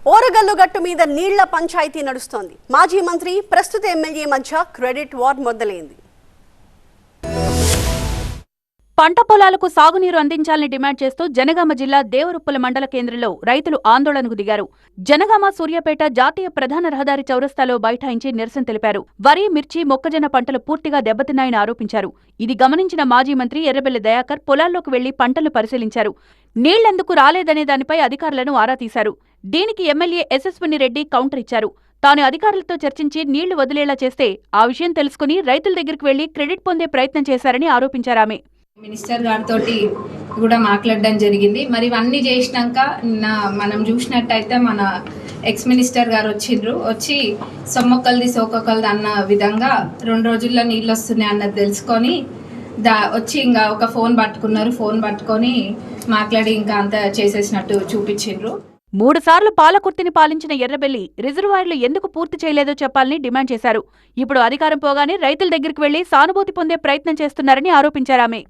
ఓరగల్లు గట్టు మీద నీళ్ల పంచాయతీ నడుస్తోంది. మాజీ మంత్రి ప్రస్తుత ఎమ్మెల్యే మధ్య క్రెడిట్ వార్ మొదలైంది. పంట పొలాలకు సాగునీరు అందించాలని డిమాండ్ చేస్తూ జనగామ జిల్లా దేవరుప్పుల మండల కేంద్రంలో రైతులు ఆందోళనకు దిగారు. జనగామ సూర్యాపేట జాతీయ ప్రధాన రహదారి చౌరస్తాలో బైఠాయించి నిరసన తెలిపారు. వరి, మిర్చి, మొక్కజొన్న పంటలు పూర్తిగా దెబ్బతిన్నాయని ఆరోపించారు. ఇది గమనించిన మాజీ మంత్రి ఎర్రబెల్లి దయాకర్ పొలాల్లోకి వెళ్లి పంటలు పరిశీలించారు. నీళ్లెందుకు రాలేదనే దానిపై అధికారులను ఆరా తీశారు. దీనికి ఎమ్మెల్యే ఎస్ఎస్విని రెడ్డి కౌంటర్ ఇచ్చారు. తాను అధికారులతో చర్చించి నీళ్లు వదిలేలా చేస్తే ఆ విషయం తెలుసుకుని రైతుల దగ్గరికి వెళ్లి క్రెడిట్ పొందే ప్రయత్నం చేశారని ఆరోపించారామె. మినిస్టర్ గారితో కూడా మాట్లాడడం జరిగింది. మరి ఇవన్నీ చేసినాక మనం చూసినట్టయితే మన ఎక్స్ మినిస్టర్ గారు వచ్చి సొమ్మొక్కలది సోకొక్కలది అన్న విధంగా 2 రోజుల్లో నీళ్ళు వస్తున్నాయి అన్నది తెలుసుకొని వచ్చి ఇంకా ఒక ఫోన్ పట్టుకున్నారు. ఫోన్ పట్టుకొని మాట్లాడి ఇంకా అంతా చేసేసినట్టు చూపించిండ్రు. 3 సార్లు పాలకుర్తిని పాలించిన ఎర్రబెల్లి రిజర్వాయర్లు ఎందుకు పూర్తి చేయలేదో చెప్పాలని డిమాండ్ చేశారు. ఇప్పుడు అధికారం పోగానే రైతుల దగ్గరికి వెళ్లి సానుభూతి పొందే ప్రయత్నం చేస్తున్నారని ఆరోపించారామె.